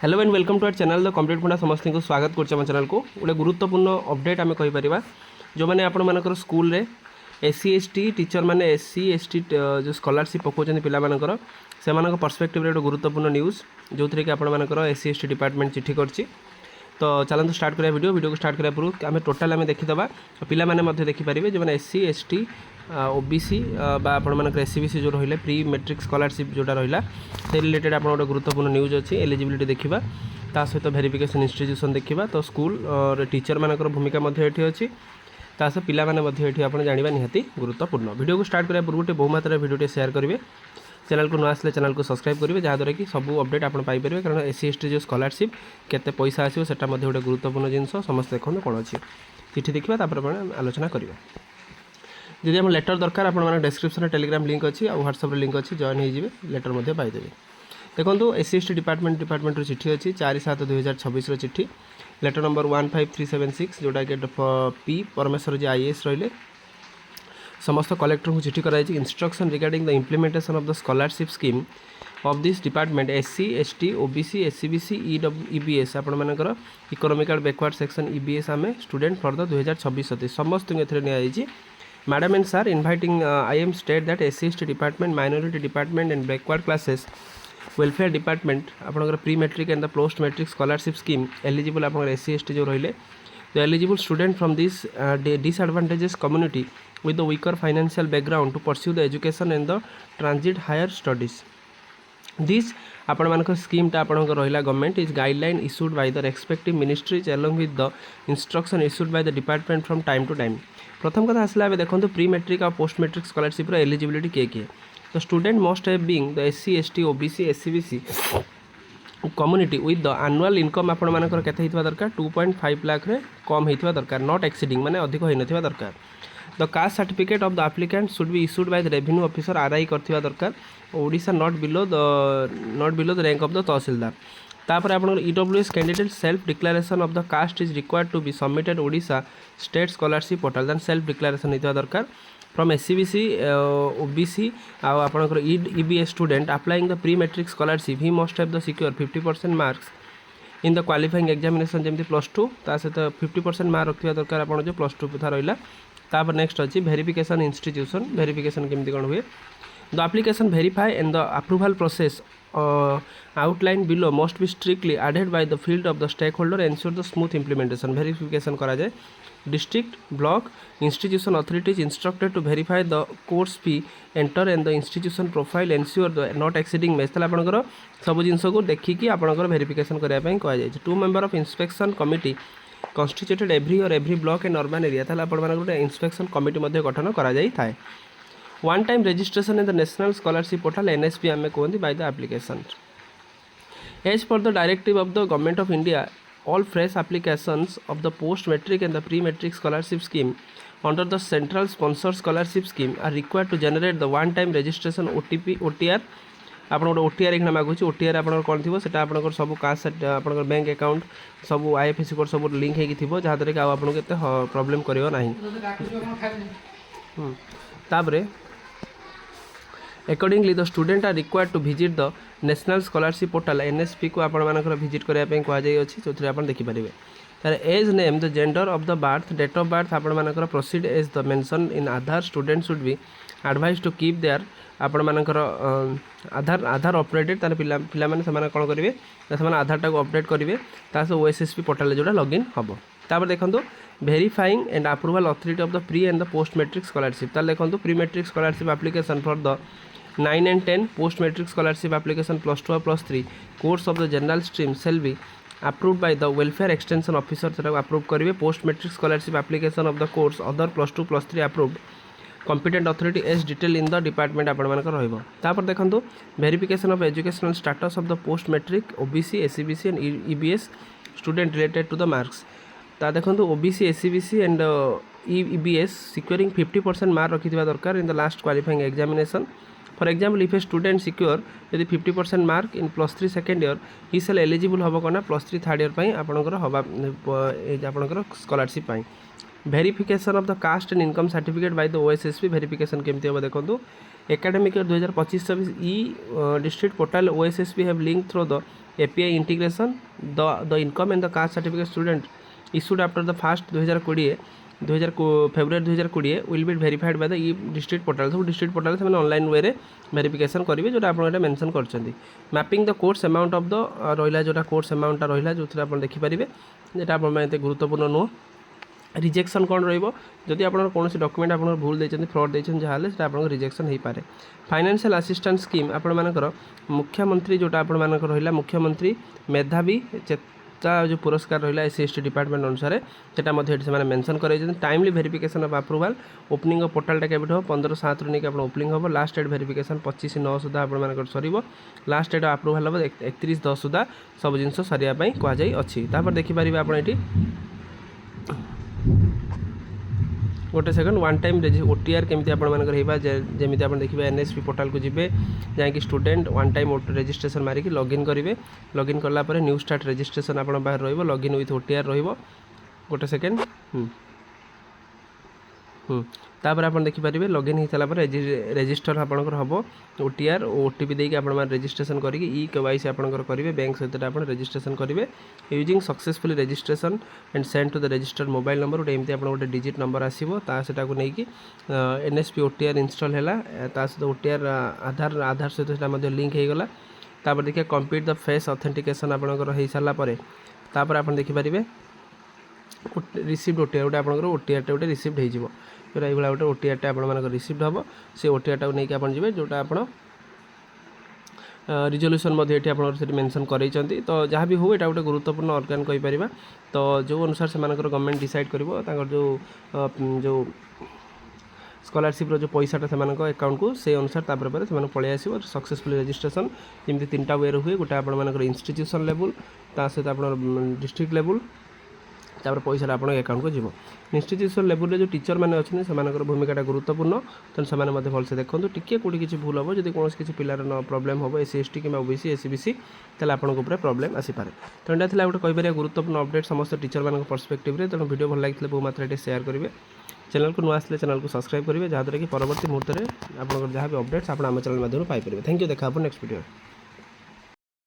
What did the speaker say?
Hello and welcome to our channel the complete funda समस्त को स्वागत कर चैनल को गोटे गुरुत्वपूर्ण अपडेट आम कहीपर जो मैंने आपर स्कूल रे एससी एसटी टीचर मैंने एससी एसटी जो स्कॉलरशिप पकाउछन पिला मानकर से पर्सपेक्टिव रे गुरुत्वपूर्ण न्यूज़ जो थी कि आपर एससी एसटी डिपार्टमेंट चिठी करछि। तो चलते स्टार्ट करा वीडियो को स्टार्ट करा पूर्व आम टोटाल आम देखीदे पिला माने देखिपारे जो मैंने एससी एसटी ओबीसी आपर एससीबीसी जो रही प्री मेट्रिक स्कॉलरशिप जोटा रहा से रिलेटेड आप गोटे गुरुत्वपूर्ण न्यूज़ अच्छी एलिजिबिलिटी देखा ता सहित वेरिफिकेशन इंस्टीट्यूशन देखा तो स्कूल और टीचर मानकर भूमिका अच्छी अच्छी ता सह पिला माने आप जाना निहाती गुरुत्वपूर्ण। वीडियो को स्टार्ट करा पूर्व बहुत मात्रा वीडियो शेयर करेंगे चैनल को न आसले चैनल को सब्सक्राइब करेंगे जहाँद्वारा कि सब अपडेट आप पाइपर कारण एससी एसटी जो स्कॉलरशिप केते पैसा आसो से गोटे गुरुत्वपूर्ण जिनस समस्त देखते कौन अच्छी चिठी देखा आलोचना करेंगे। जदि आम लेटर दरकार आप डिस्क्रिप्शन टेलीग्राम लिंक अच्छी और व्हाट्सएप लिंक अच्छी जॉइन हो लेटर पाइदेवे। देखो एससी एसटी डिपार्टमेंट चिठी अच्छी 4/7/2026 चिठी लेटर नंबर 15376 जोटा कि पी परमेश्वर जी आईएएस रही समस्त कलेक्टर को चिठी कराई instruction regarding the implementation of the scholarship scheme of this department SC ST OBC SEBC EBS आपर इकोनॉमिकल बैकवर्ड सेक्शन ईबीएस आम स्टूडेंट फॉर द 2026 समस्त नि Madam and sir, inviting I am state that SC/ST department, minority department and backward classes welfare department आपनकर pre matric and the post matric scholarship scheme eligible आपनकर SC/ST जो रहिले the eligible student from this disadvantaged community with the weaker financial background to pursue the education and the transit higher studies. This आपण मानक scheme टा आपण रहिला government is guideline issued by the respective ministries along with the instruction issued by the department from time to time. प्रथम कथा आसला देखो pre matric और पोस्ट मेट्रिक स्कॉलरशिप एलिजिबिलिटी किए तो student must have being the SC ST OBC SCBC community with the annual income आपण मानकर केते हितवा दरकार 2.5 लाख रे कम हितवा दरकार नॉट एक्सीडिंग माने अधिक होई नथिवा दरकार। The caste certificate of the applicant should be issued by the revenue officer RI करथिवा दरकार Odisha not below the rank of the tahsildar. तापर आप EWS candidate self declaration of the caste is required to be submitted Odisha state scholarship portal then self declaration होता दरकार from SEBC OBC आपर EBS student applying the pre matric scholarship he must have the secure 50% marks in the qualifying examination जमी +2 ता सहित 50% mark रखा दरकार आप जो +2 कथा रहा। तापर नेक्स्ट अच्छी वेरिफिकेशन इंस्टीट्यूशन वेरिफिकेशन केमती कौन हुए the application verify and the approval process outlined below must be strictly adhered by the field of the stakeholder ensure the smooth implementation verification करा जाए district block institution authorities instructed to verify the course fee enter and the institution profile ensure the not exceeding match ताला आपनकर सब जिंस को देखिकी आपनकर verification करिया पई कहा जाय 2 member of inspection committee constituted every block and urban area ताला आपनकर inspection committee मध्ये गठन करा जाय थाए। one time registration in the national scholarship portal NSP आमे कहंदी by the application as per the directive of the government of India all fresh applications of the post matric and the pre matric scholarship scheme under the central sponsor scholarship scheme are required to generate the one time registration OTP OTR आप OTR एक मागुची OTR आप कौन थी सेटा आप सब cast आप bank account सब IFSC कोड सब लिंक हो जहाँद्वारा कि आपको एत प्रॉब्लम करियो नाही। तापरे accordingly the student are required to visit the national scholarship portal NSP को आपण मानकर विजिट करिया पे कहा जाय अछि जोथि आपण देखि परिबे तार as name the gender of the birth date of birth आपण मानकर proceed as the mention in Aadhaar student should be advise to keep their आपण मानकर आधार अपडेटेड तार पिला माने समान कोन करिवे समान आधार टाको अपडेट करिवे तास ओएसएसपी पोर्टल जोडा लॉगिन हबो। तापर देखंतु verifying and approval authority of the pre and the post matric scholarship तार देखंतु pre matric scholarship application for the 9 and 10 post matric scholarship application +2 or +3 course of the general stream shall be approved by the welfare extension officer सेटा approve करिवे post matric scholarship application of the course other +2 +3 approved competent authority as detail in the department आपण मानकर रहइबो। तापर देखंतु verification of educational status of the post matric OBC SCBC and EBS student related to the marks ता देखंतु OBC SCBC and EBS securing 50% mark रखिथिबा दरकार in the last qualifying examination. For example, if a student secure यदि 50% mark in +3 second year he shall eligible होबो कोना +3 third year पई आपनकर होबा आपनकर स्कॉलरशिप पई verification of the caste and income certificate by the OSSP verification केमती हम देखो academic 2025-26 e district portal OSSP have link through the API integration the income and the caste certificate student issued after the first 2020 February 2020 will be verified by the e district portal sub district portal से online वे verification करेंगे जोटा आप mention कर mapping the course amount of the रहा जोटा course amount रहा जो आप देखिपारे जेटा आप गुरुत्वपूर्ण नुह रिजेक्शन कौन रही आप कौन डॉक्यूमेंट आप भूल देते फ्रॉड देते जहाँ आप रिजेक्शन हो पाए फाइनेंशियल असिस्टेंस स्कीम आपर मुख्यमंत्री जोटा आप रहा मुख्यमंत्री मेधावी चेता जो पुरस्कार रहा SC/ST डिपार्टमेंट अनुसार से मेंशन कर timely verification of approval opening of पोर्टालटा के 15/7 नहीं आप ओपनिंग हम लास्ट डेट वेरिफिकेशन 25/9 सुधा आप सर लास्ट डेट अप्रूवल हम 31/10 सुधा सब जिन सरियापाई कहुई देखिपारे आप गोटे सेकंड वन टाइम ओटीआर केमती जमी आप देखिए एनएसपी पोर्टाल को जीवे जहाँकि स्टूडेंट वन टाइम रजिस्ट्रेशन मारिक लॉगिन करेंगे लॉगिन कलापर न्यू स्टार्ट रजिस्ट्रेशन आप login with OTR Rote second तापर आप देखिपारे लॉगिन हो सारापर रेजिस्टर आपंकर हम ओटीआर ओटीपी देके आप रजिस्ट्रेशन करके ई केवाईसी आपंकर करेंगे बैंक सहित आप रजिस्ट्रेशन करेंगे using successfully registration and send to the registered mobile number गोटे एमती आप गोटे डिजिट नंबर आसो ताटा को लेकिन एनएसपी ओटीआर इंस्टॉल है सहित ओटीआर आधार सहित लिंक हो गला तापर देखिए कंप्लीट द फेस ऑथेंटिकेशन आपंकर हो सारापर तापर आप देखिपारे रिसीव्ड ओटीआर गोटे आप ओटीआर गोटे रिसीव्ड हो जोटा ये गोटे ओटीआर आप रिसीव्ड हम से ओटीआर टाक नहीं आप जोटा आप रिजोल्यूशन ये आप मेंशन कर तो जहाँ भी हो यहाँ गोटे गुरुत्वपूर्ण ऑर्गन कहीपर तो जो अनुसार से गवर्नमेंट डिसाइड कर जो स्कॉलरशिप जो पैसाटा से अकाउंट को से अनुसार तापर से पलि आसो सक्सेसफुल रजिस्ट्रेशन जमी 3टा वे हुए गोटे आप इंस्टीट्यूशन लेवल सहित आप डिस्ट्रिक्ट लेवल तापर पैसा आप अकाउंट को जीव इंस्टीट्यूशन लेवल जो टीचर मैंने अच्छे से भूमिका गुरुत्वपूर्ण तेणु से भलसे देखो टी कौटी किसी भूल हम जब कौन किसी पिलार प्रोब्लेम हम SC/ST कि OBC SC/BC तेल आपको प्रोब्लेम आसीपे तेणु यहाँ गोटे कहीपर गुरुत्वपूर्ण अपडेट समस्त टीचर मान पर्सपेक्टिव रे तेणु वीडियो भल लगी बहुमात्रा शेयर करेंगे चैनल को नुआ आसले चैनल को सब्सक्राइब करेंगे जहाँद्वारा कि परवर्ती मुहूर्त में आप जहाँ भी अपडेट्स आप चैनल माध्यम पाइपर थैंक यू देखा नेक्स्ट वीडियो।